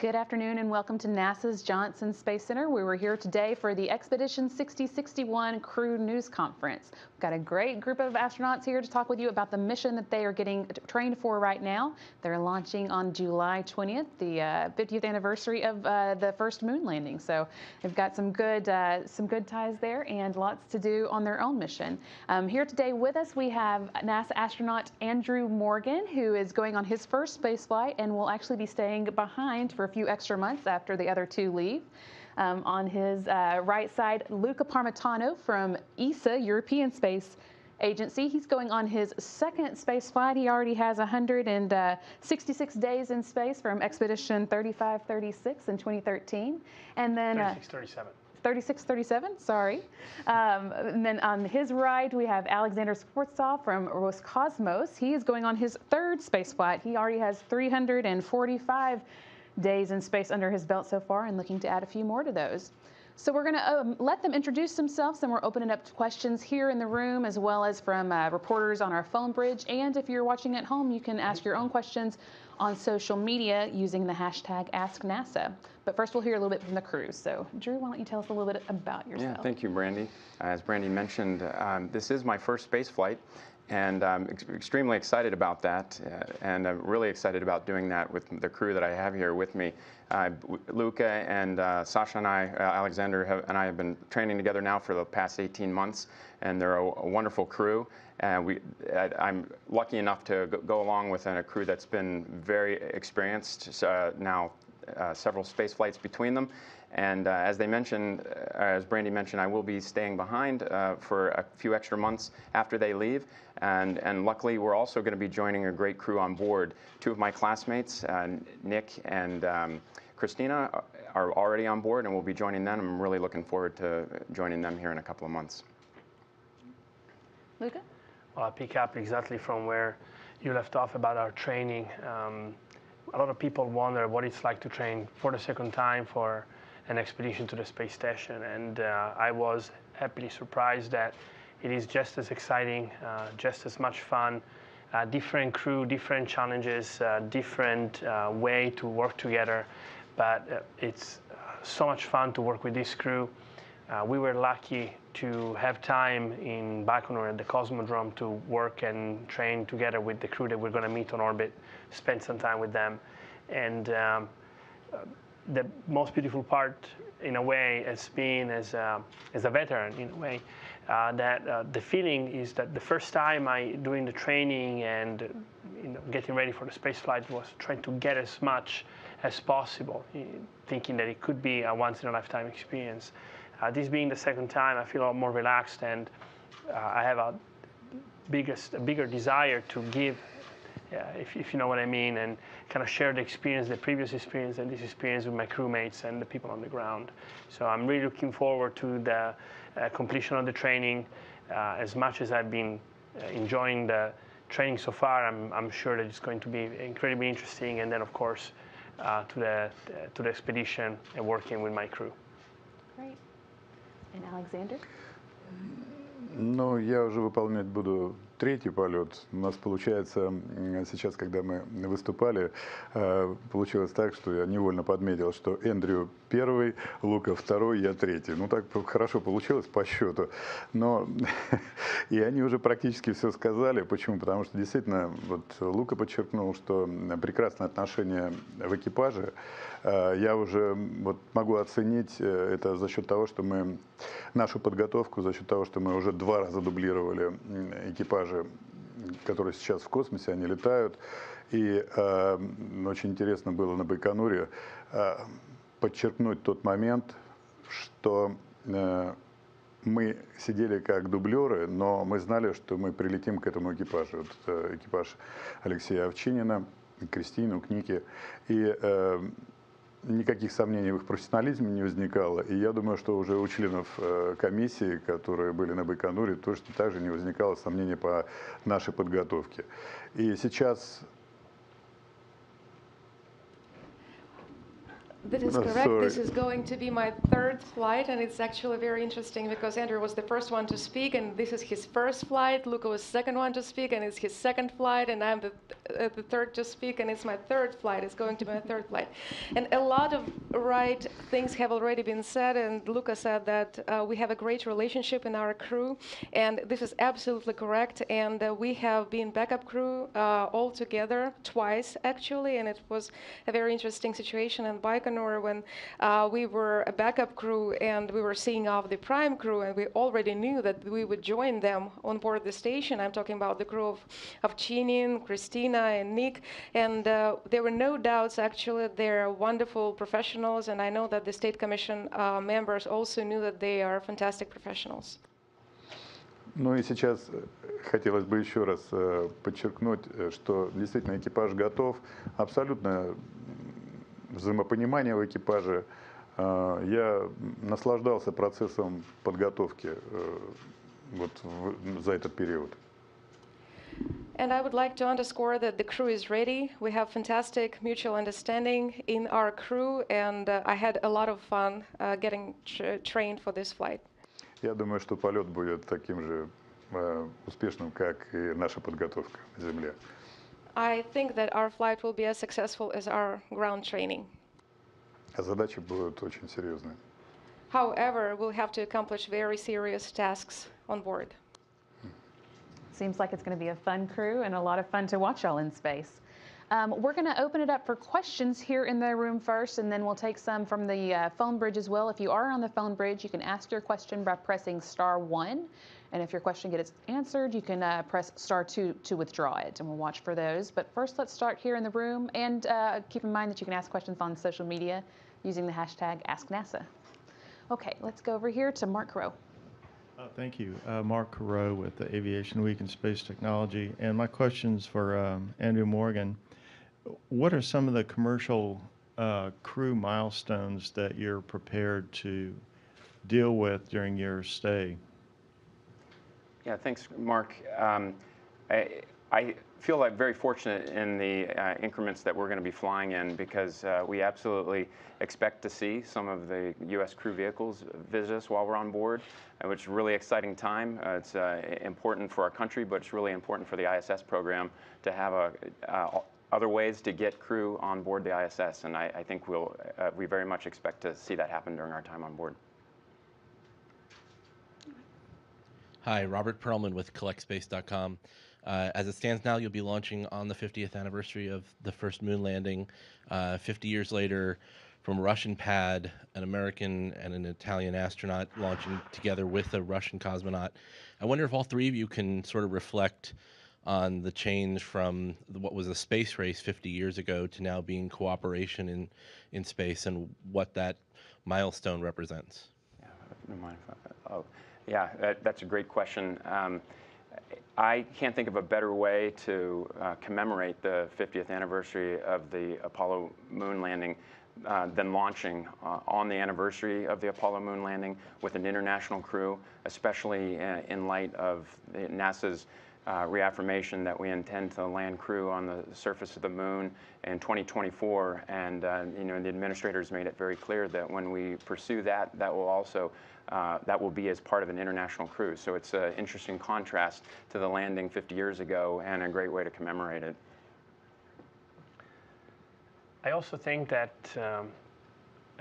Good afternoon and welcome to NASA's Johnson Space Center. We were here today for the Expedition 6061 Crew News Conference. We've got a great group of astronauts here to talk with you about the mission that they are getting trained for right now. They're launching on July 20th, the 50th anniversary of the first moon landing. So they've got some good ties there and lots to do on their own mission. Here today with us we have NASA astronaut Andrew Morgan, who is going on his first space flight and will actually be staying behind for a few extra months after the other two leave. On his right side, Luca Parmitano from ESA, European Space Agency. He's going on his second space flight. He already has 166 days in space from Expedition 3536 in 2013. And then 3637. 3637, sorry. And then on his right, we have Alexander Skvortsov from Roscosmos. He is going on his third space flight. He already has 345 days in space under his belt so far and looking to add a few more to those. So we're going to let them introduce themselves, and we're opening up to questions here in the room as well as from reporters on our phone bridge. And if you're watching at home, you can ask your own questions on social media using the hashtag #AskNASA. But first, we'll hear a little bit from the crew. So, Drew, why don't you tell us a little bit about yourself? Yeah, thank you, Brandy. As Brandy mentioned, this is my first space flight, and I'm extremely excited about that, and I'm really excited about doing that with the crew that I have here with me. Luca and Sasha and I, Alexander and I have been training together now for the past 18 months, and they're a wonderful crew. I'm lucky enough to go along with a crew that's been very experienced, now several space flights between them. And as they mentioned, as Brandy mentioned, I will be staying behind for a few extra months after they leave. And luckily, we're also going to be joining a great crew on board. Two of my classmates, Nick and Christina, are already on board, and we'll be joining them. I'm really looking forward to joining them here in a couple of months. Luca? Well, I'll pick up exactly from where you left off about our training. A lot of people wonder what it's like to train for the second time for an expedition to the space station, and I was happily surprised that it is just as exciting, just as much fun, different crew, different challenges, different way to work together, but it's so much fun to work with this crew. We were lucky to have time in Baikonur at the Cosmodrome to work and train together with the crew that we're going to meet on orbit, spend some time with them. And the most beautiful part, in a way, has been as a veteran, in a way, that the feeling is that the first time doing the training and getting ready for the space flight was trying to get as much as possible, thinking that it could be a once-in-a-lifetime experience. This being the second time, I feel a lot more relaxed, and I have a bigger desire to give, if you know what I mean, and kind of share the experience, the previous experience and this experience with my crewmates and the people on the ground. So I'm really looking forward to the completion of the training. As much as I've been enjoying the training so far, I'm sure that it's going to be incredibly interesting, and then of course to the expedition and working with my crew. Great. And Alexander? Ну, я уже выполнять буду третий полет. У нас получается, сейчас, когда мы выступали, получилось так, что я невольно подметил, что Эндрю первый, Лука второй, я третий. Ну, так хорошо получилось по счету. Но и они уже практически все сказали. Почему? Потому что действительно, вот Лука подчеркнул, что прекрасные отношения в экипаже. Я уже вот могу оценить это за счет того, что мы нашу подготовку, за счет того, что мы уже 2 раза дублировали экипажи, которые сейчас в космосе, они летают. И очень интересно было на Байконуре подчеркнуть тот момент, что мы сидели как дублеры, но мы знали, что мы прилетим к этому экипажу. Вот экипаж Алексея Овчинина, Кристину, Нике. И никаких сомнений в их профессионализме не возникало. И я думаю, что уже у членов комиссии, которые были на Байконуре, точно так же не возникало сомнений по нашей подготовке. И сейчас That is correct. This is going to be my third flight, and it's actually very interesting because Andrew was the first one to speak, and this is his first flight. Luca was the second one to speak, and it's his second flight, and I'm the third to speak, and it's my third flight. It's going to be my third flight. And a lot of right things have already been said, and Luca said that we have a great relationship in our crew, and this is absolutely correct. And we have been backup crew all together twice, actually, and it was a very interesting situation in Baikonur when we were a backup crew and we were seeing off the prime crew, and we already knew that we would join them on board the station. I'm talking about the crew of Chinin, Christina, and Nick, and there were no doubts, actually. They're wonderful professionals, and I know that the State Commission members also knew that they are fantastic professionals. Ну и сейчас хотелось бы еще раз подчеркнуть, что действительно экипаж готов, абсолютно взаимопонимание в экипаже. Я наслаждался процессом подготовки вот за этот период. And I would like to underscore that the crew is ready. We have fantastic mutual understanding in our crew, and I had a lot of fun getting trained for this flight. Я думаю, что полет будет таким же успешным, как и наша подготовка на Земле. I think that our flight will be as successful as our ground training. А задачи будут очень серьезные. However, we'll have to accomplish very serious tasks on board. Seems like it's going to be a fun crew and a lot of fun to watch y'all in space. We're going to open it up for questions here in the room first, and then we'll take some from the phone bridge as well. If you are on the phone bridge, you can ask your question by pressing *1. And if your question gets answered, you can press *2 to withdraw it, and we'll watch for those. But first, let's start here in the room, and keep in mind that you can ask questions on social media using the hashtag #AskNASA. Okay, let's go over here to Mark Rowe. Thank you. Mark Carreau with the Aviation Week in Space Technology. And my question's for Andrew Morgan. What are some of the commercial crew milestones that you're prepared to deal with during your stay? Yeah, thanks, Mark. I feel like very fortunate in the increments that we're going to be flying in, because we absolutely expect to see some of the U.S. crew vehicles visit us while we're on board, which is a really exciting time. It's important for our country, but it's really important for the ISS program to have other ways to get crew on board the ISS, and I think we very much expect to see that happen during our time on board. Hi, Robert Perlman with CollectSpace.com. As it stands now, you'll be launching on the 50th anniversary of the first moon landing. 50 years later, from a Russian pad, an American and an Italian astronaut launching together with a Russian cosmonaut. I wonder if all three of you can sort of reflect on the change from what was a space race 50 years ago to now being cooperation in space, and what that milestone represents. Yeah, never mind. Yeah, that's a great question. I can't think of a better way to commemorate the 50th anniversary of the Apollo moon landing than launching on the anniversary of the Apollo moon landing with an international crew, especially in light of NASA's reaffirmation that we intend to land crew on the surface of the moon in 2024. And you know, the administrators made it very clear that when we pursue that, that will also that will be as part of an international crew. So it's an interesting contrast to the landing 50 years ago, and a great way to commemorate it. I also think that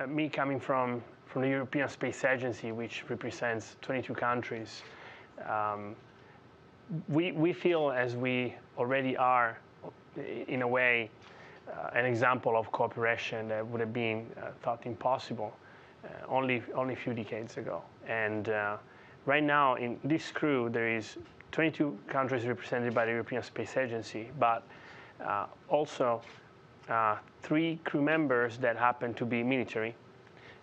me coming from the European Space Agency, which represents 22 countries, we feel, as we already are, in a way, an example of cooperation that would have been thought impossible only a few decades ago. And right now, in this crew, there is 22 countries represented by the European Space Agency, but also 3 crew members that happen to be military.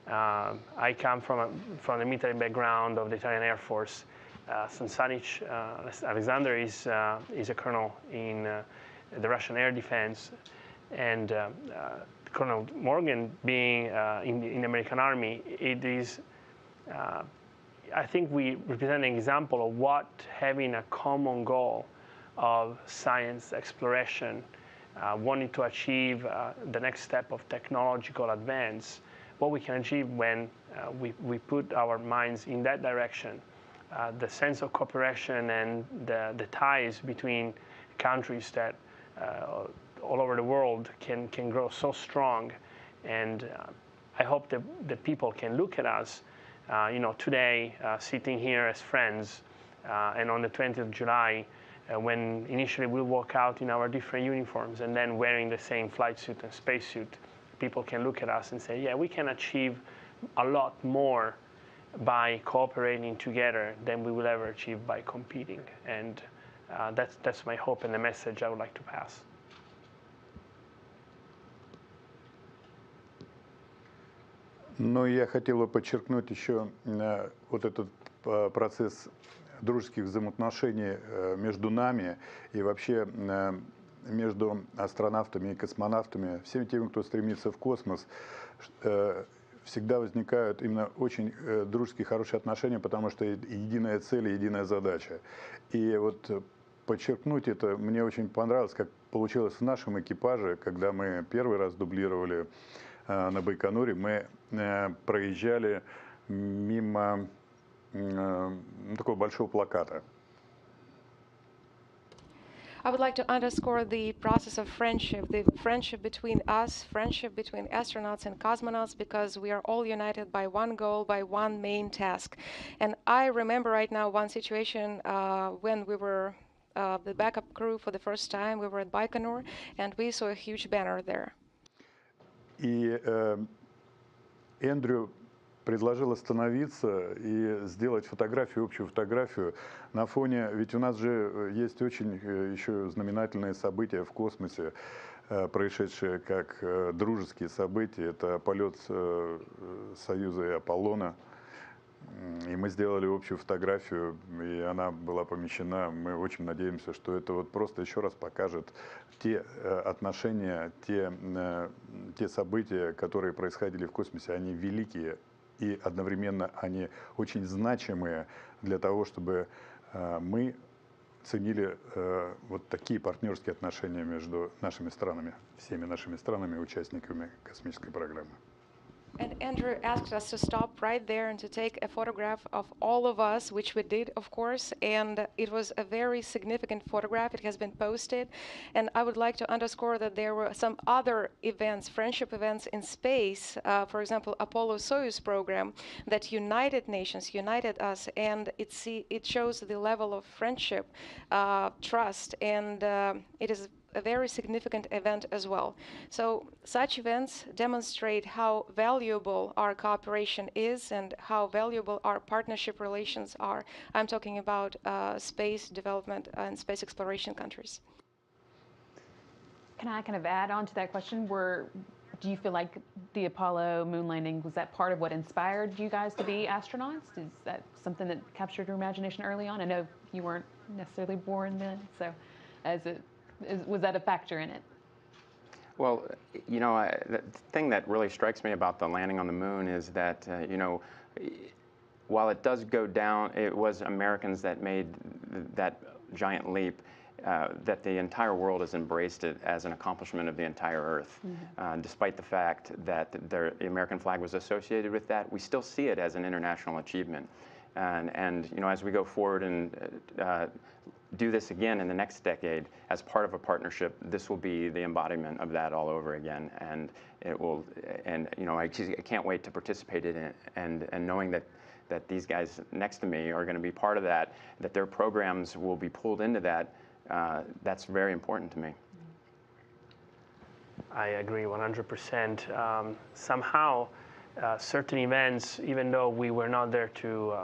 I come from the military background of the Italian Air Force. Sansanic Alexander is a colonel in the Russian Air Defense, and Colonel Morgan being in the American Army. It is, I think we represent an example of what having a common goal of science exploration wanting to achieve the next step of technological advance, what we can achieve when we put our minds in that direction. The sense of cooperation and the ties between countries that all over the world can grow so strong. And I hope that people can look at us, today sitting here as friends, and on the 20th of July, when initially we'll walk out in our different uniforms and then wearing the same flight suit and spacesuit, people can look at us and say, yeah, we can achieve a lot more by cooperating together than we will ever achieve by competing. And that's my hope and the message I would like to pass. Но я хотел бы подчеркнуть еще вот этот процесс дружеских взаимоотношений между нами и вообще между астронавтами и космонавтами, всеми теми, кто стремится в космос, всегда возникают именно очень дружеские, хорошие отношения, потому что единая цель и единая задача. И вот подчеркнуть это мне очень понравилось, как получилось в нашем экипаже, когда мы первый раз дублировали на Байконуре, мы проезжали мимо такого большого плаката. I would like to underscore the process of friendship, the friendship between us, friendship between astronauts and cosmonauts, because we are all united by one goal, by one main task. And I remember right now one situation when we were the backup crew for the first time. We were at Baikonur, and we saw a huge banner there. И Эндрю предложил остановиться и сделать фотографию, общую фотографию на фоне, ведь у нас же есть очень еще знаменательные события в космосе, происшедшие как дружеские события. Это полет Союза и Аполлона. И мы сделали общую фотографию, и она была помещена. Мы очень надеемся, что это вот просто еще раз покажет те отношения, те события, которые происходили в космосе, они великие. И одновременно они очень значимые для того, чтобы мы ценили вот такие партнерские отношения между нашими странами, всеми нашими странами, участниками космической программы. And Andrew asked us to stop right there and to take a photograph of all of us, which we did, of course, and it was a very significant photograph. It has been posted, and I would like to underscore that there were some other events, friendship events in space, for example, Apollo-Soyuz program, that united nations, united us, and it shows the level of friendship, trust, and it is a very significant event as well. So such events demonstrate how valuable our cooperation is and how valuable our partnership relations are. I'm talking about space development and space exploration countries. Can I kind of add on to that question? Do you feel like the Apollo moon landing, was that part of what inspired you guys to be astronauts? Is that something that captured your imagination early on? I know you weren't necessarily born then, so was that a factor in it? Well, the thing that really strikes me about the landing on the moon is that, while it does go down, it was Americans that made that giant leap, that the entire world has embraced it as an accomplishment of the entire Earth. Mm-hmm. Despite the fact that the American flag was associated with that, we still see it as an international achievement. And as we go forward and do this again in the next decade as part of a partnership, this will be the embodiment of that all over again, and it will. And I can't wait to participate in it, and knowing that these guys next to me are going to be part of that, that their programs will be pulled into that. That's very important to me. I agree 100%. Somehow, certain events, even though we were not there to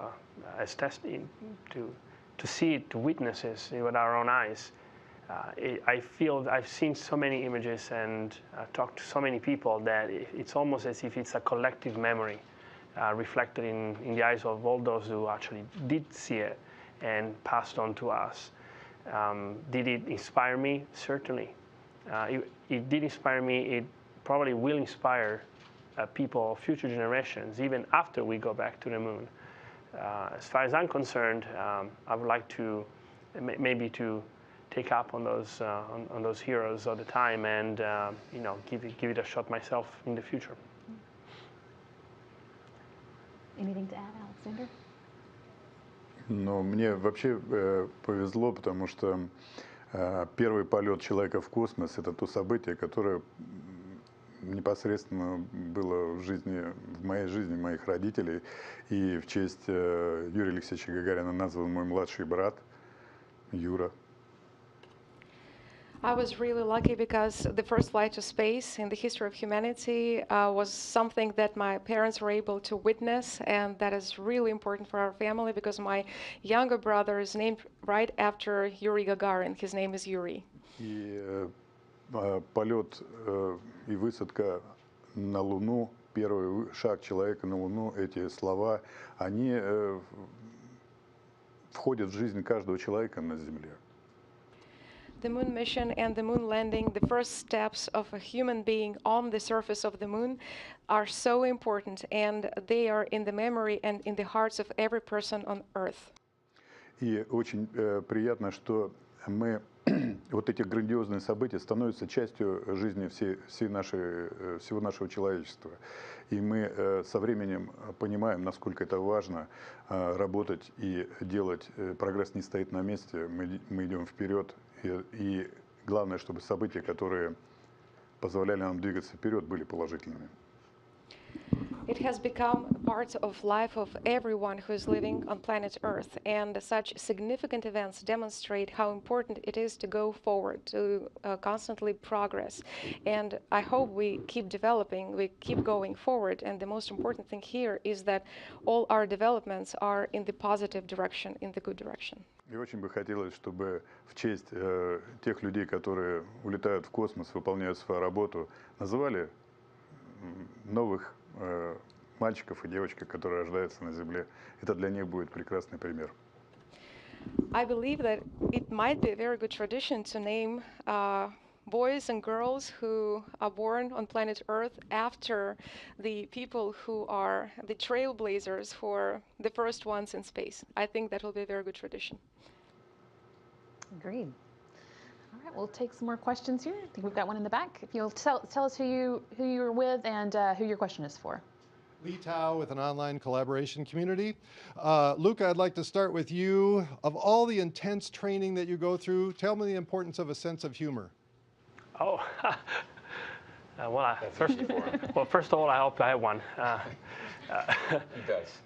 as testing to see it, to witness it with our own eyes, I feel I've seen so many images and talked to so many people that it's almost as if it's a collective memory reflected in the eyes of all those who actually did see it and passed on to us. Did it inspire me? Certainly. It did inspire me. It probably will inspire people, future generations, even after we go back to the moon. As far as I'm concerned, I would like to maybe to take up on those heroes all the time, and give it a shot myself in the future. Anything to add, Alexander? Ну, мне вообще повезло, потому что первый полет человека в космос — это то событие, которое непосредственно было в моей жизни моих родителей. И в честь Юрия Алексеевича Гагарина назван мой младший брат Юра. I was really lucky because the first flight to space in the history of humanity was something that my parents were able to witness, and that is really important for our family because my younger brother is named right after Yuri Gagarin. His name is Yuri. И полет и высадка на Луну, первый шаг человека на Луну, эти слова, они входят в жизнь каждого человека на Земле. The moon mission and the moon landing, the first steps of a human being on the surface of the moon, are so important, and they are in the memory and in the hearts of every person on Earth. И очень приятно, что вот эти грандиозные события становятся частью жизни всего нашего человечества. И мы со временем понимаем, насколько это важно работать и делать. Прогресс не стоит на месте, мы идем вперед. И главное, чтобы события, которые позволяли нам двигаться вперед, были положительными. It has become part of life of everyone who is living on planet Earth, and such significant events demonstrate how important it is to go forward, to constantly progress. And I hope we keep developing, we keep going forward, and the most important thing here is that all our developments are in the positive direction, in the good direction. И очень бы хотелось, чтобы в честь тех людей, которые улетают в космос, выполняют свою работу, называли новых мальчиков и девочек, которые рождаются на Земле. Это для них будет прекрасный пример. I believe that it might be a very good tradition to name boys and girls who are born on planet Earth after the people who are the trailblazers for the first ones in space. I think that will be a very good tradition. Agreed. All right, we'll take some more questions here. I think we've got one in the back. If you'll tell us who you're with and who your question is for. Lee Tao with an online collaboration community. Luca, I'd like to start with you. Of all the intense training that you go through, tell me the importance of a sense of humor. Oh, first of all, I hope I have one. He does.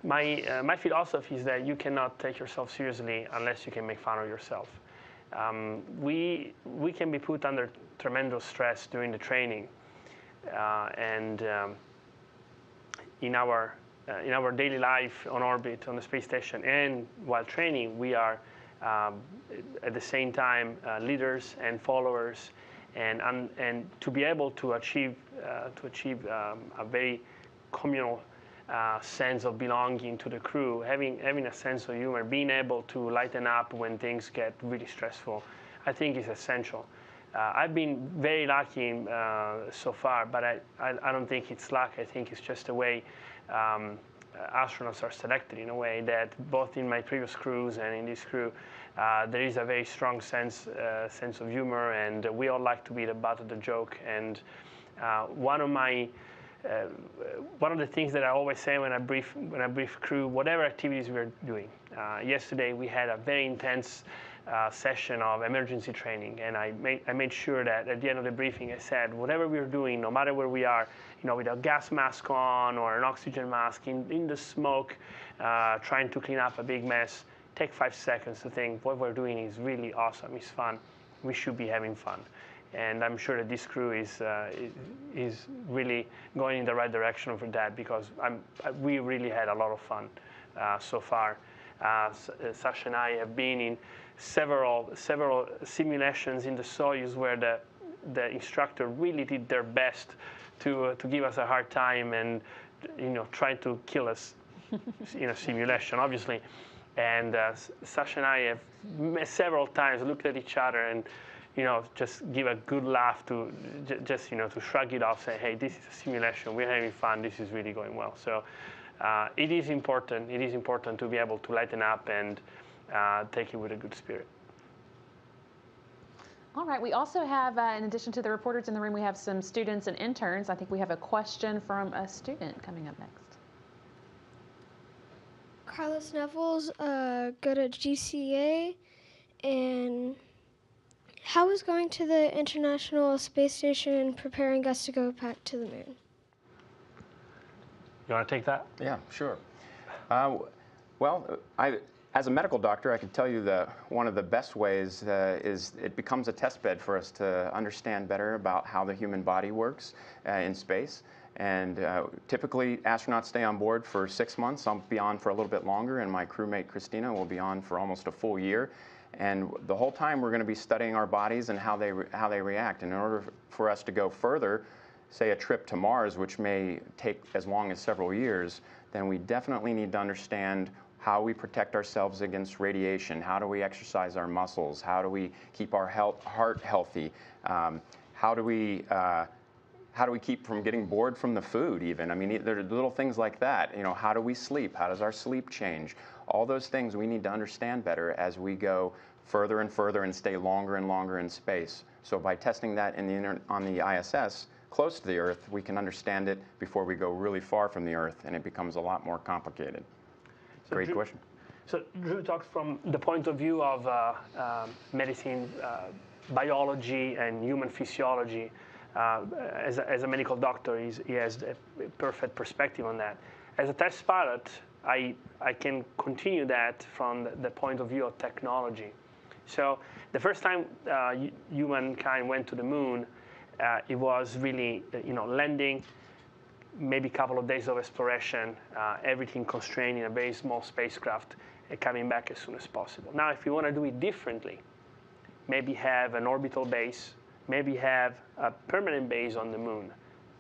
My philosophy is that you cannot take yourself seriously unless you can make fun of yourself. We can be put under tremendous stress during the training, and in our daily life on orbit, on the space station, and while training, we are at the same time leaders and followers, and to be able to achieve a very communal sense of belonging to the crew, having a sense of humor, being able to lighten up when things get really stressful, I think is essential. I've been very lucky so far, but I don't think it's luck. I think it's just the way astronauts are selected, in a way that both in my previous crews and in this crew, there is a very strong sense of humor, and we all like to be the butt of the joke. And one of the things that I always say when I brief crew, whatever activities we're doing. Yesterday we had a very intense session of emergency training, and I made sure that at the end of the briefing I said, whatever we're doing, no matter where we are, with a gas mask on or an oxygen mask, in the smoke, trying to clean up a big mess, take 5 seconds to think what we're doing is really awesome, it's fun, we should be having fun. And I'm sure that this crew is really going in the right direction for that, because we really had a lot of fun so far. Sasha and I have been in several simulations in the Soyuz where the instructor really did their best to give us a hard time and try to kill us in a simulation, obviously. And Sasha and I have several times looked at each other and just give a good laugh to to shrug it off, say, hey, this is a simulation, we're having fun, this is really going well. So it is important to be able to lighten up and take it with a good spirit. All right, we also have, in addition to the reporters in the room, we have some students and interns. I think we have a question from a student coming up next. Carlos Neville's go to GCA, and how is going to the International Space Station preparing us to go back to the moon? You want to take that? Yeah, sure. Well, as a medical doctor, I can tell you that one of the best ways is it becomes a test bed for us to understand better about how the human body works in space. And typically, astronauts stay on board for 6 months. I'll be on for a little bit longer, and my crewmate Christina will be on for almost a full year. And the whole time, we're going to be studying our bodies and how they react. And in order for us to go further, say a trip to Mars, which may take as long as several years, then we definitely need to understand how we protect ourselves against radiation, how do we exercise our muscles, how do we keep our heart healthy, how do we keep from getting bored from the food even? I mean, there are little things like that. You know, how do we sleep? How does our sleep change? All those things we need to understand better as we go further and further and stay longer and longer in space. So by testing that on the ISS, close to the Earth, we can understand it before we go really far from the Earth, and it becomes a lot more complicated. Great question. So Drew talks from the point of view of medicine, biology, and human physiology. As a medical doctor, he has a perfect perspective on that. As a test pilot, I can continue that from the point of view of technology. So the first time humankind went to the moon, it was really, landing, maybe a couple of days of exploration, everything constrained in a very small spacecraft, and coming back as soon as possible. Now, if you want to do it differently, maybe have an orbital base, maybe have a permanent base on the moon.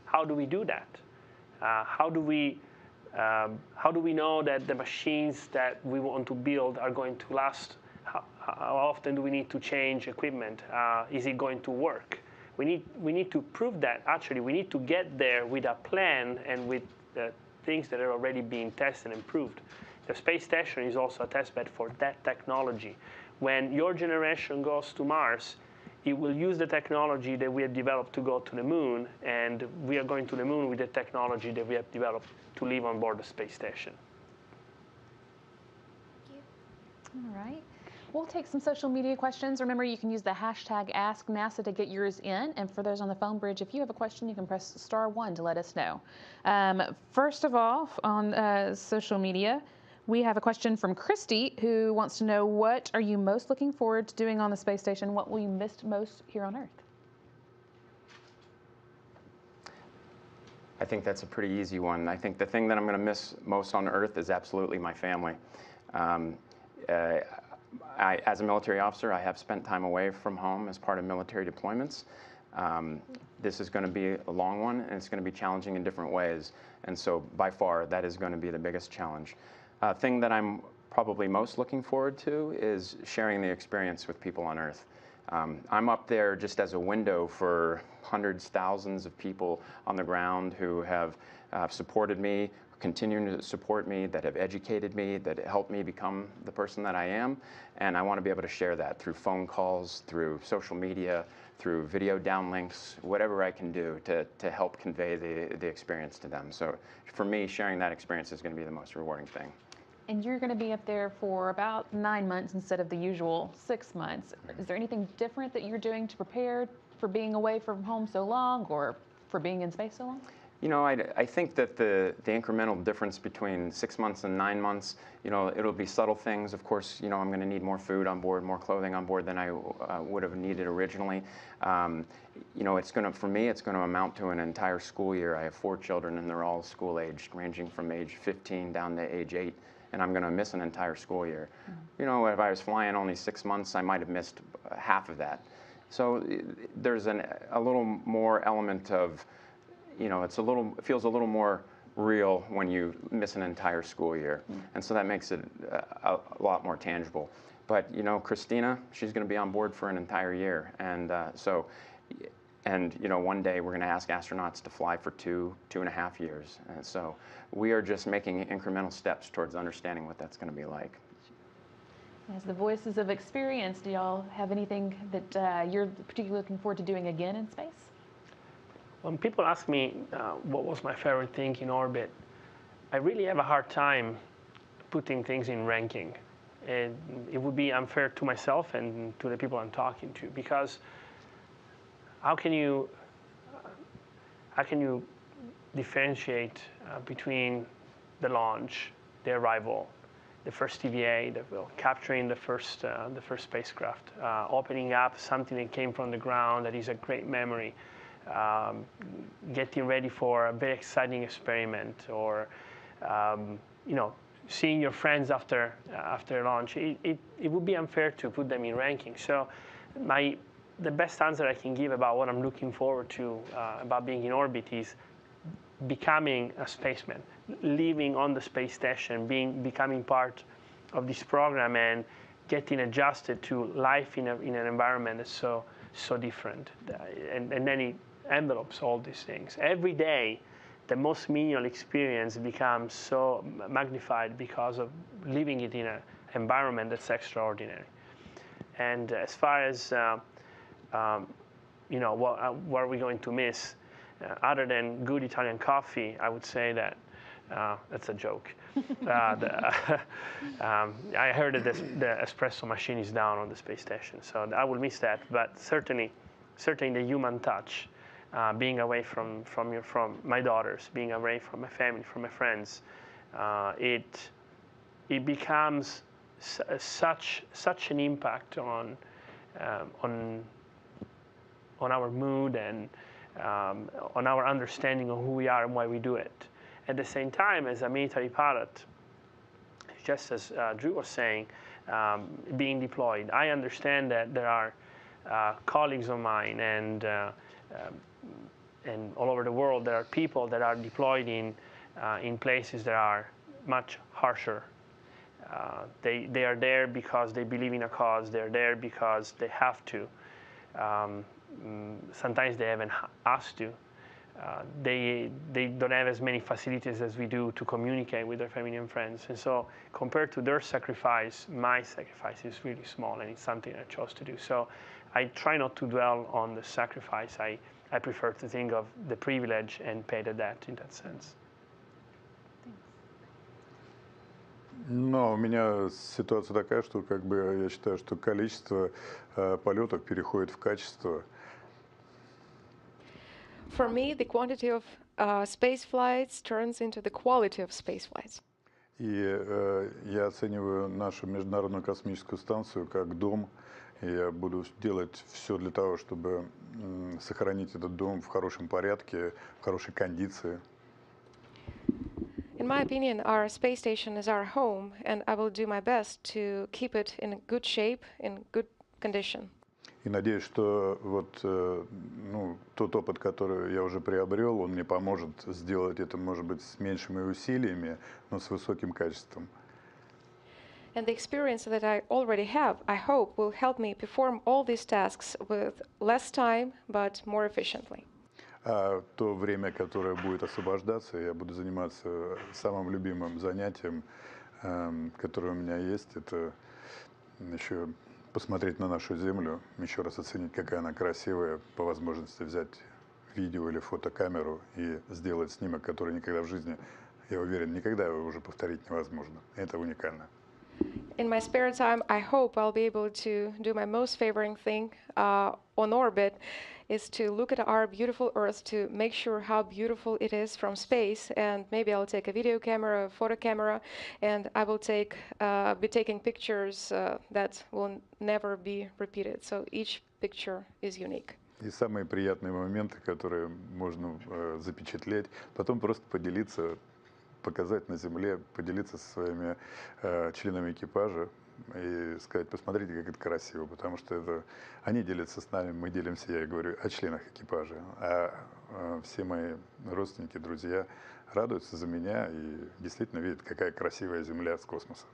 How do we do that? How do we know that the machines that we want to build are going to last? How often do we need to change equipment? Is it going to work? We need to prove that. Actually, we need to get there with a plan and with the things that are already being tested and proved. The space station is also a test bed for that technology. When your generation goes to Mars, it will use the technology that we have developed to go to the moon, and we are going to the moon with the technology that we have developed to live on board the space station. All right. We'll take some social media questions. Remember, you can use the hashtag AskNASA to get yours in. And for those on the phone bridge, if you have a question, you can press *1 to let us know. First of all, on social media, we have a question from Christy, who wants to know, what are you most looking forward to doing on the space station? What will you miss most here on Earth? I think that's a pretty easy one. I think the thing that I'm going to miss most on Earth is absolutely my family. As a military officer, I have spent time away from home as part of military deployments. This is going to be a long one, and it's going to be challenging in different ways. And so by far, that is going to be the biggest challenge. Thing that I'm probably most looking forward to is sharing the experience with people on Earth. I'm up there just as a window for hundreds, thousands of people on the ground who have supported me, continuing to support me, that have educated me, that helped me become the person that I am. And I want to be able to share that through phone calls, through social media, through video downlinks, whatever I can do to help convey the experience to them. So for me, sharing that experience is going to be the most rewarding thing. And you're going to be up there for about 9 months instead of the usual 6 months. Is there anything different that you're doing to prepare for being away from home so long, or for being in space so long? You know, I think that the incremental difference between 6 months and 9 months, it'll be subtle things. Of course, I'm going to need more food on board, more clothing on board than I would have needed originally. For me, it's going to amount to an entire school year. I have 4 children, and they're all school aged, ranging from age 15 down to age 8. And I'm going to miss an entire school year. Mm-hmm. If I was flying only 6 months, I might have missed half of that. So there's a little more element of, it feels a little more real when you miss an entire school year. Mm-hmm. And so that makes it a lot more tangible. But, Christina, she's going to be on board for an entire year. And one day we're going to ask astronauts to fly for 2.5 years. And so we are just making incremental steps towards understanding what that's going to be like. As the voices of experience, do y'all have anything that you're particularly looking forward to doing again in space? When people ask me what was my favorite thing in orbit, I really have a hard time putting things in ranking. And it would be unfair to myself and to the people I'm talking to, because how can you differentiate between the launch, the arrival, the first TVA, capturing the first spacecraft, opening up something that came from the ground that is a great memory, getting ready for a very exciting experiment, or seeing your friends after launch. It would be unfair to put them in ranking. So the best answer I can give about what I'm looking forward to about being in orbit is becoming a spaceman, living on the space station, becoming part of this program, and getting adjusted to life in an environment that's so different. And then it envelopes all these things. Every day, the most menial experience becomes so magnified because of living it in an environment that's extraordinary. And as far as what are we going to miss, other than good Italian coffee, I would say that that's a joke. I heard that the espresso machine is down on the space station, so I will miss that. But certainly the human touch, being away from my daughters, being away from my family, from my friends, it becomes such an impact on our mood and on our understanding of who we are and why we do it. At the same time, as a military pilot, just as Drew was saying, being deployed, I understand that there are colleagues of mine and all over the world, there are people that are deployed in places that are much harsher. They are there because they believe in a cause. They're there because they have to. Sometimes they haven't asked to. They don't have as many facilities as we do to communicate with their family and friends. And so compared to their sacrifice, my sacrifice is really small, and it's something I chose to do. So I try not to dwell on the sacrifice. I prefer to think of the privilege and pay the debt in that sense. Но у меня ситуация такая, что я считаю, что количество полетов переходит в качество. For me, the quantity of space flights turns into the quality of space flights. И я оцениваю нашу Международную космическую станцию как дом. И я буду делать все для того, чтобы сохранить этот дом в хорошем порядке, в хорошей кондиции. In my opinion, our space station is our home, and I will do my best to keep it in good shape, in good condition. И надеюсь, что тот опыт, который я уже приобрел, он мне поможет сделать это, может быть, с меньшими усилиями, но с высоким качеством. And the experience that I already have, I hope, will help me perform all these tasks with less time, but more efficiently. А то время, которое будет освобождаться, я буду заниматься самым любимым занятием, которое у меня есть, это еще посмотреть на нашу Землю, еще раз оценить, какая она красивая, по возможности взять видео или фотокамеру и сделать снимок, который никогда в жизни, я уверен, никогда его уже повторить невозможно. Это уникально. In my spare time, I hope I'll be able to do my most favorite thing on orbit, is to look at our beautiful Earth, to make sure how beautiful it is from space, and maybe I'll take a video camera, a photo camera, and I will be taking pictures that will never be repeated. So each picture is unique. И самые приятные моменты, которые можно запечатлеть, потом просто поделиться, показать на Земле, поделиться со своими членами экипажа и сказать, посмотрите, как это красиво, потому что это они делятся с нами, мы делимся, я говорю о членах экипажа, а все мои родственники, друзья радуются за меня и действительно видят, какая красивая Земля с космоса.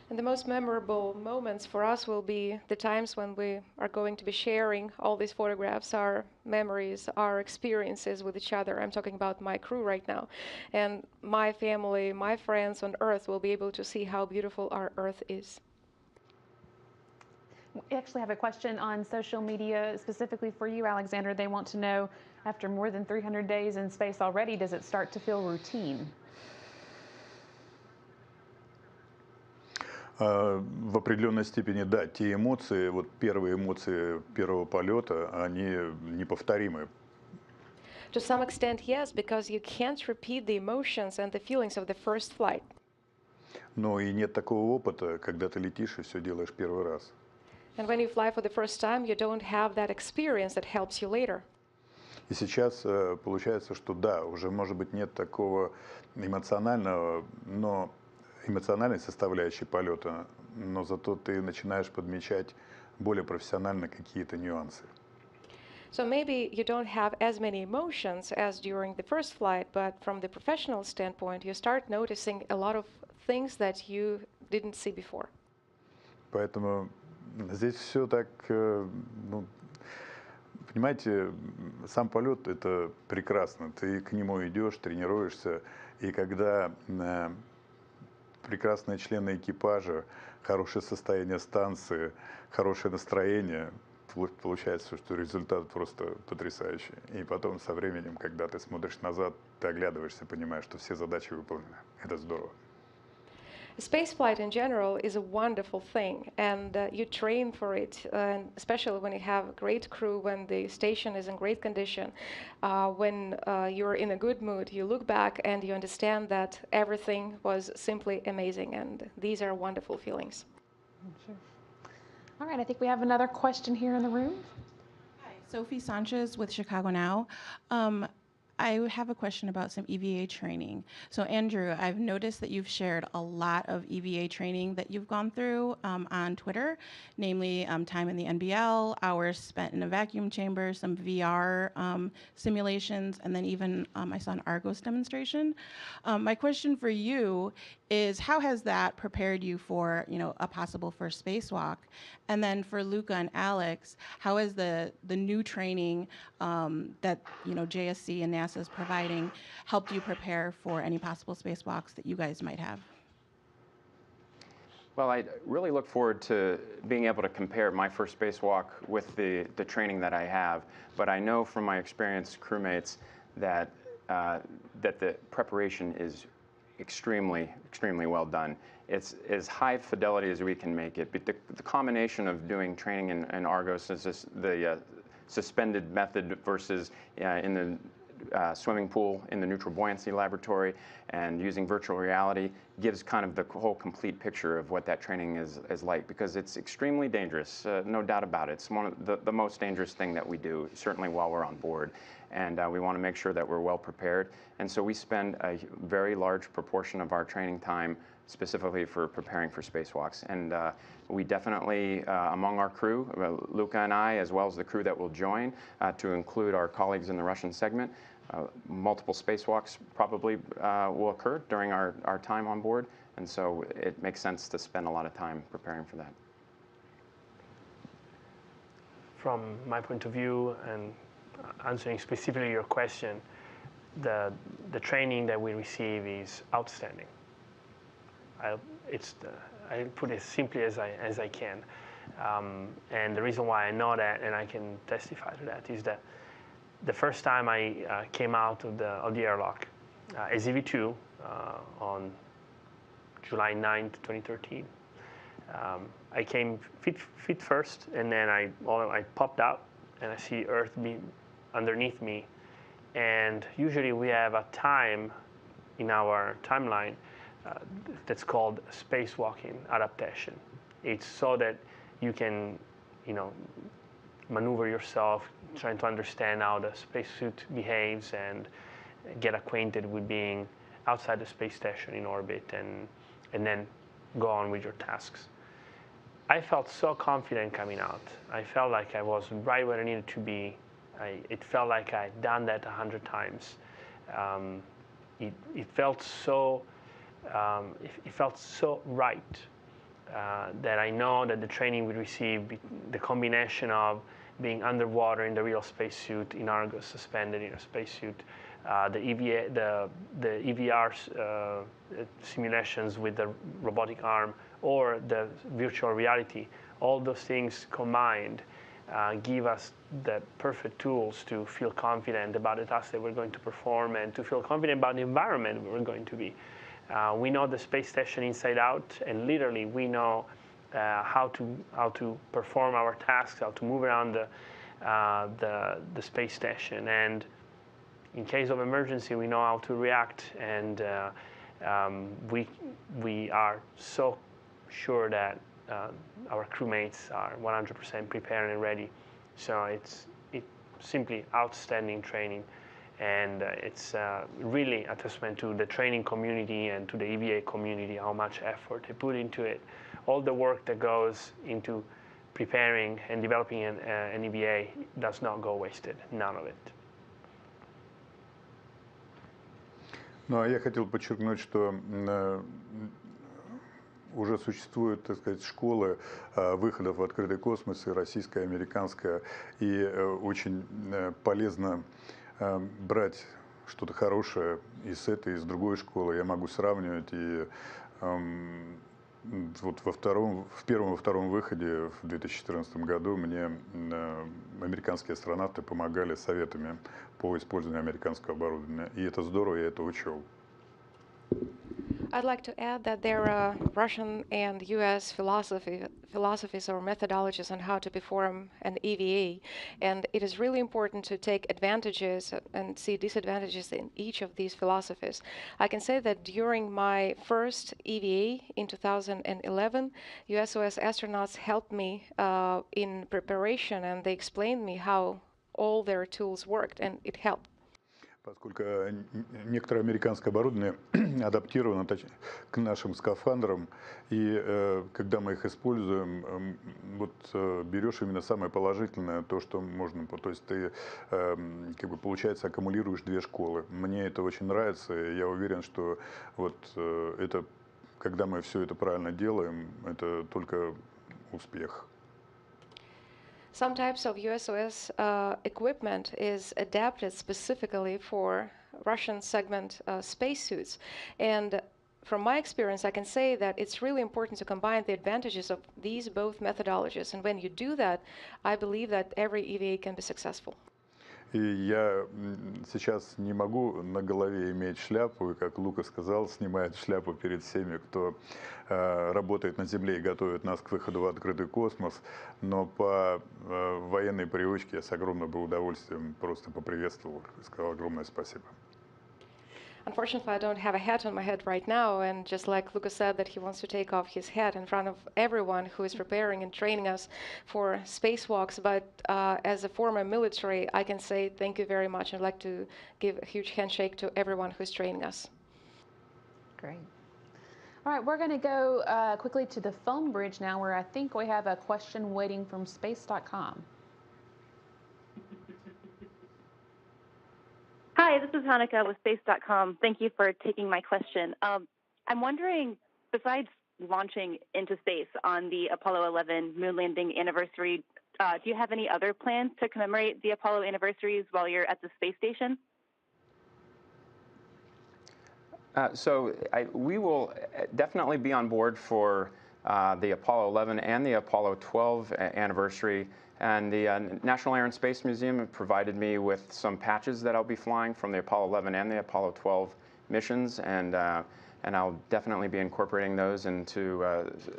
And the most memorable moments for us will be the times when we are going to be sharing all these photographs, our memories, our experiences with each other. I'm talking about my crew right now. And my family, my friends on Earth will be able to see how beautiful our Earth is. We actually have a question on social media specifically for you, Alexander. They want to know, after more than 300 days in space already, does it start to feel routine? В определенной степени, да, те эмоции, вот первые эмоции первого полета, они неповторимы. To some extent, yes, because you can't repeat the emotions and the feelings of the first flight. Но и нет такого опыта, когда ты летишь и все делаешь первый раз. And when you fly for the first time, you don't have that experience that helps you later. И сейчас получается, что да, уже, может быть, нет такого эмоционального, но эмоциональной составляющей полета, но зато ты начинаешь подмечать более профессионально какие-то нюансы. So maybe you don't have as many emotions as during the first flight, but from the professional standpoint, you start noticing a lot of things that you didn't see before. Поэтому здесь все так, ну, понимаете, сам полет — это прекрасно. Ты к нему идешь, тренируешься, и когда прекрасные члены экипажа, хорошее состояние станции, хорошее настроение, получается, что результат просто потрясающий. И потом со временем, когда ты смотришь назад, ты оглядываешься, понимаешь, что все задачи выполнены. Это здорово. Spaceflight in general is a wonderful thing, and you train for it, especially when you have a great crew, when the station is in great condition, when you're in a good mood. You look back and you understand that everything was simply amazing, and these are wonderful feelings. Sure. All right, I think we have another question here in the room. Hi, Sophie Sanchez with Chicago Now. I have a question about some EVA training. So Andrew, I've noticed that you've shared a lot of EVA training that you've gone through on Twitter, namely time in the NBL, hours spent in a vacuum chamber, some VR simulations, and then even I saw an Argos demonstration. My question for you is, how has that prepared you for, a possible first spacewalk? And then for Luca and Alex, how has the new training that JSC and NASA is providing helped you prepare for any possible spacewalks that you guys might have? Well, I really look forward to being able to compare my first spacewalk with the training that I have. But I know from my experience, crewmates, that the preparation is extremely well done. It's as high fidelity as we can make it. But the combination of doing training in Argos, is the suspended method versus in the swimming pool in the neutral buoyancy laboratory, and using virtual reality gives kind of the whole complete picture of what that training is like, because it's extremely dangerous, no doubt about it. It's one of the most dangerous thing that we do, certainly while we're on board. And we want to make sure that we're well prepared. And so we spend a very large proportion of our training time specifically for preparing for spacewalks. And we definitely, among our crew, Luca and I, as well as the crew that will join, to include our colleagues in the Russian segment, multiple spacewalks probably will occur during our time on board. And so it makes sense to spend a lot of time preparing for that. From my point of view, and answering specifically your question, the training that we receive is outstanding. I'll put it as simply as I can, and the reason why I know that, and I can testify to that, is that the first time I came out of the airlock as EV2 on July 9th, 2013, I came feet first, and then I popped out, and I see Earth underneath me. And usually we have a time in our timeline that's called spacewalking adaptation. It's so that you can, maneuver yourself, trying to understand how the spacesuit behaves and get acquainted with being outside the space station in orbit, and then go on with your tasks. I felt so confident coming out. I felt like I was right where I needed to be. It felt like I'd done that 100 times. It felt so right that I know that the training we received, the combination of being underwater in the real spacesuit, in Argos, suspended in a spacesuit, the EVR simulations with the robotic arm, or the virtual reality, all those things combined give us the perfect tools to feel confident about the tasks that we're going to perform and to feel confident about the environment we're going to be. We know the space station inside out, and literally we know how to perform our tasks, how to move around the space station, and in case of emergency, we know how to react, and we are so sure that our crewmates are 100% prepared and ready. So it's simply outstanding training, and it's really a testament to the training community and to the EVA community how much effort they put into it. All the work that goes into preparing and developing an EVA does not go wasted, none of it. Ну, а я хотел подчеркнуть, что уже существуют, так сказать, школы выходов в открытый космос, и российская, и американская, и очень полезно брать что-то хорошее и с этой, и с другой школы. Я могу сравнивать, и вот в первом и втором выходе в 2014 году мне американские астронавты помогали советами по использованию американского оборудования. И это здорово, я это учел. I'd like to add that there are Russian and US philosophies or methodologies on how to perform an EVA, and it is really important to take advantages and see disadvantages in each of these philosophies. I can say that during my first EVA in 2011, USOS astronauts helped me in preparation, and they explained me how all their tools worked, and it helped. Поскольку некоторое американское оборудование адаптировано к нашим скафандрам, и когда мы их используем, вот берешь именно самое положительное, то, что можно, то есть ты, как бы, получается, аккумулируешь две школы. Мне это очень нравится, и я уверен, что вот это, когда мы все это правильно делаем, это только успех. Some types of USOS equipment is adapted specifically for Russian segment spacesuits. And from my experience, I can say that it's really important to combine the advantages of these both methodologies. And when you do that, I believe that every EVA can be successful. И я сейчас не могу на голове иметь шляпу, и, как Лука сказал, снимает шляпу перед всеми, кто работает на Земле и готовит нас к выходу в открытый космос, но по военной привычке я с огромным удовольствием просто поприветствовал и сказал огромное спасибо. Unfortunately, I don't have a hat on my head right now, and just like Luca said that he wants to take off his hat in front of everyone who is preparing and training us for spacewalks, but as a former military, I can say thank you very much. I'd like to give a huge handshake to everyone who's training us. Great. All right, we're going to go quickly to the phone bridge now, where I think we have a question waiting from space.com. Hi, this is Hanukkah with Space.com. Thank you for taking my question. I'm wondering, besides launching into space on the Apollo 11 moon landing anniversary, do you have any other plans to commemorate the Apollo anniversaries while you're at the space station? We will definitely be on board for the Apollo 11 and the Apollo 12 anniversary. And the National Air and Space Museum provided me with some patches that I'll be flying from the Apollo 11 and the Apollo 12 missions, and I'll definitely be incorporating those into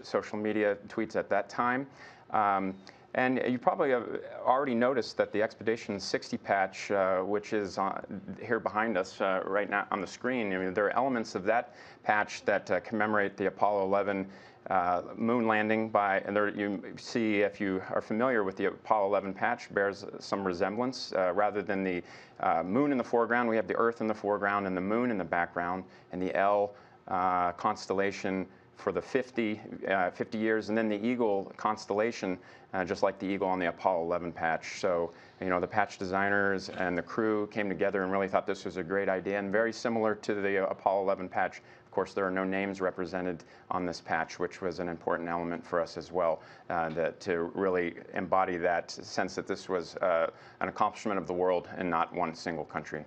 social media tweets at that time. And you probably have already noticed that the Expedition 60 patch, which is here behind us right now on the screen, I mean, there are elements of that patch that commemorate the Apollo 11 moon landing and there you see, if you are familiar with the Apollo 11 patch, bears some resemblance. Rather than the moon in the foreground, we have the Earth in the foreground and the moon in the background, and the L constellation for the 50 years, and then the Eagle constellation, just like the Eagle on the Apollo 11 patch. So, you know, the patch designers and the crew came together and really thought this was a great idea, and very similar to the Apollo 11 patch. Of course, there are no names represented on this patch, which was an important element for us as well, to really embody that sense that this was an accomplishment of the world and not one single country.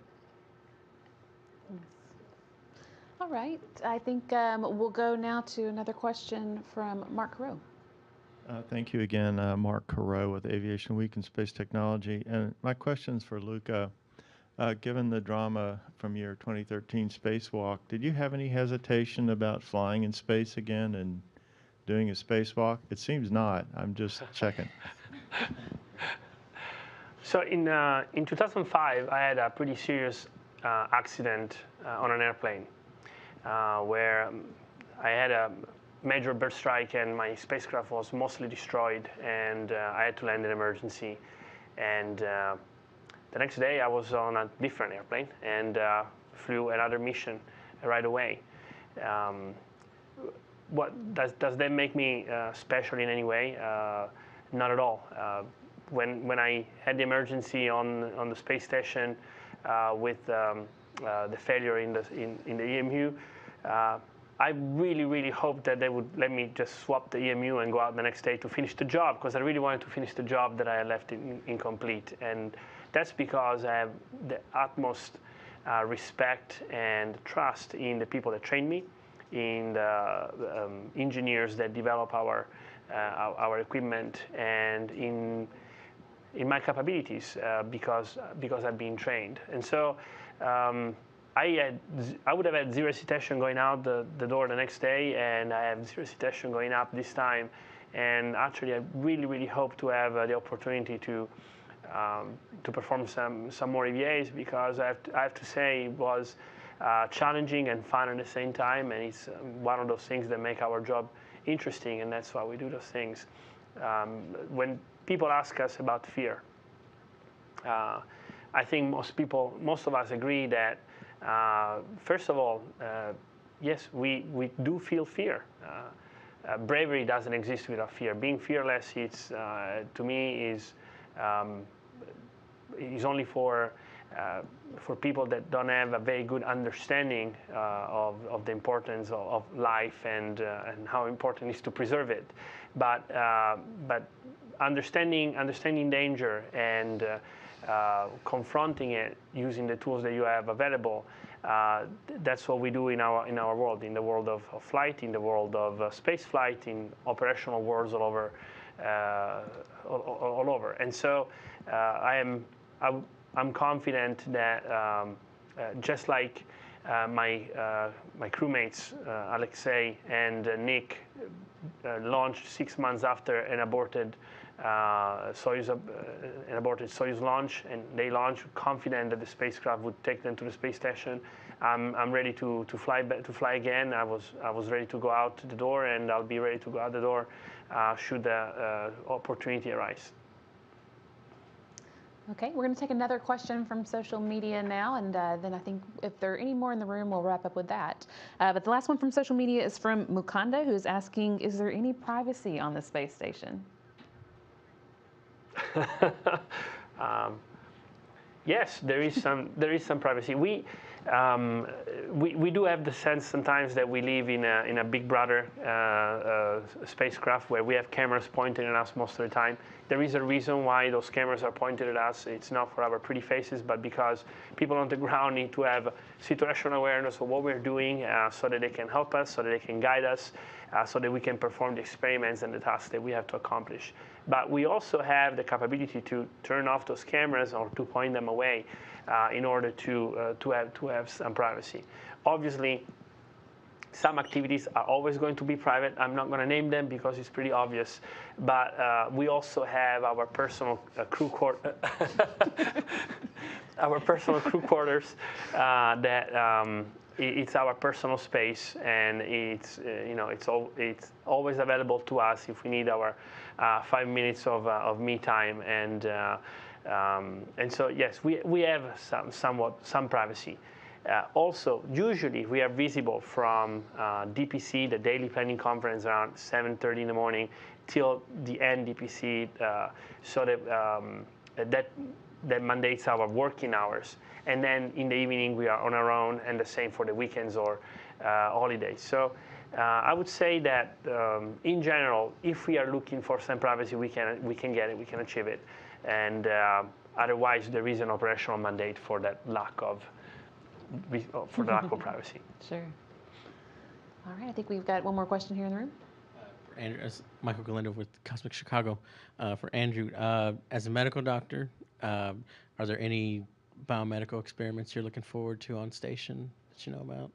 All right, I think we'll go now to another question from Mark Rowe. Thank you again, Mark Carreau with Aviation Week and Space Technology. And my question's for Luca. Given the drama from your 2013 spacewalk, did you have any hesitation about flying in space again and doing a spacewalk? It seems not. I'm just checking. So in 2005, I had a pretty serious accident on an airplane where I had a major bird strike and my spacecraft was mostly destroyed, and I had to land in emergency. And the next day, I was on a different airplane and flew another mission right away. What does that make me special in any way? Not at all. When I had the emergency on the space station with the failure in the EMU, I really hoped that they would let me just swap the EMU and go out the next day to finish the job, because I really wanted to finish the job that I had left incomplete. And that's because I have the utmost respect and trust in the people that train me, in the engineers that develop our equipment, and in my capabilities because I've been trained. And so I would have had zero hesitation going out the door the next day, and I have zero hesitation going up this time. And actually, I really hope to have the opportunity to perform some more EVAs, because I have to say it was challenging and fun at the same time, and it's one of those things that make our job interesting, and that's why we do those things. When people ask us about fear, I think most of us agree that first of all, yes, we do feel fear. Bravery doesn't exist without fear. Being fearless, it's to me is only for people that don't have a very good understanding of the importance of life and how important it is to preserve it. But understanding danger and confronting it using the tools that you have available, that's what we do in our world, in the world of flight, in the world of space flight, in operational worlds all over. And so I'm confident that just like my crewmates, Alexei and Nick, launched 6 months after an aborted Soyuz launch, and they launched confident that the spacecraft would take them to the space station. I'm ready to fly again. I was ready to go out the door, and I'll be ready to go out the door should the opportunity arise. Okay, we're going to take another question from social media now, and then I think if there are any more in the room, we'll wrap up with that. But the last one from social media is from Mukanda, who's asking, is there any privacy on the space station? Yes, there is some privacy. We do have the sense sometimes that we live in a Big Brother spacecraft where we have cameras pointing at us most of the time. There is a reason why those cameras are pointed at us. It's not for our pretty faces, but because people on the ground need to have situational awareness of what we're doing, so that they can help us, so that they can guide us, so that we can perform the experiments and the tasks that we have to accomplish. But we also have the capability to turn off those cameras or to point them away in order to have some privacy. Obviously, some activities are always going to be private. I'm not going to name them because it's pretty obvious. But we also have our personal crew quarters that it's our personal space, and it's it's always available to us if we need our 5 minutes of me time, and so yes, we have some privacy. Also, usually we are visible from DPC, the daily planning conference, around 7:30 in the morning till the end DPC, so that mandates our working hours. And then in the evening we are on our own, and the same for the weekends or holidays. So I would say that in general, if we are looking for some privacy, we can get it, we can achieve it. And otherwise, there is an operational mandate for that lack of privacy. Sure. All right, I think we've got one more question here in the room. Andrew, Michael Galindo with Cosmic Chicago. For Andrew, as a medical doctor, are there any biomedical experiments you're looking forward to on station that you know about?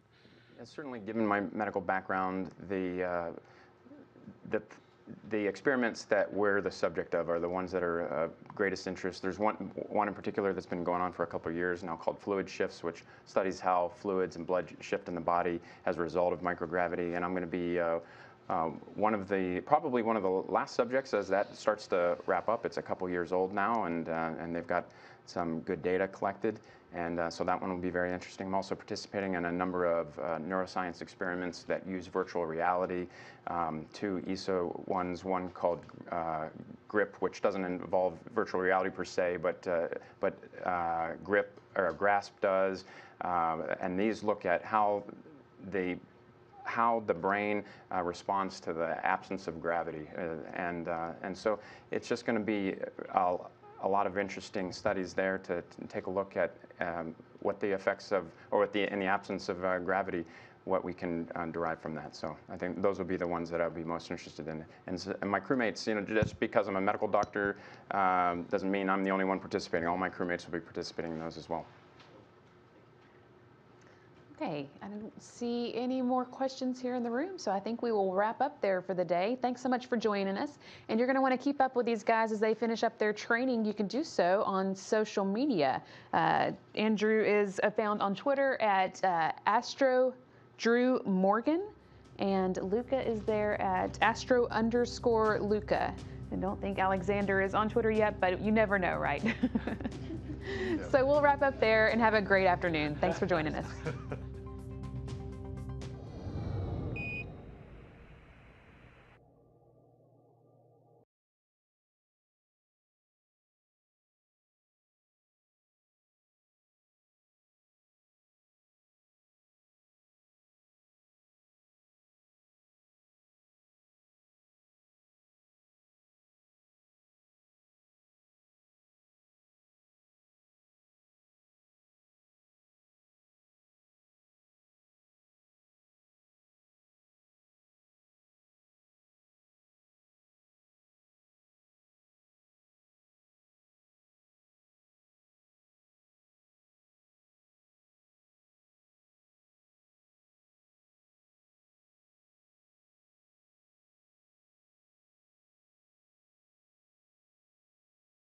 Certainly, given my medical background, the experiments that we're the subject of are the ones that are of greatest interest. There's one in particular that's been going on for a couple of years now called fluid shifts, which studies how fluids and blood shift in the body as a result of microgravity. And I'm going to be probably one of the last subjects as that starts to wrap up. It's a couple years old now, and they've got some good data collected. And so that one will be very interesting. I'm also participating in a number of neuroscience experiments that use virtual reality. Two ESA ones, one called GRIP, which doesn't involve virtual reality per se, but GRIP or GRASP does. And these look at how the brain responds to the absence of gravity. And so it's just going to be a lot of interesting studies there to take a look at what the effects of, or in the absence of gravity, what we can derive from that. So I think those will be the ones that I'll be most interested in. And my crewmates, just because I'm a medical doctor doesn't mean I'm the only one participating. All my crewmates will be participating in those as well. Okay, I don't see any more questions here in the room, so I think we will wrap up there for the day. Thanks so much for joining us. And you're going to want to keep up with these guys as they finish up their training. You can do so on social media. Andrew is found on Twitter at AstroDrewMorgan, and Luca is there at Astro_Luca. I don't think Alexander is on Twitter yet, but you never know, right? So we'll wrap up there and have a great afternoon. Thanks for joining us.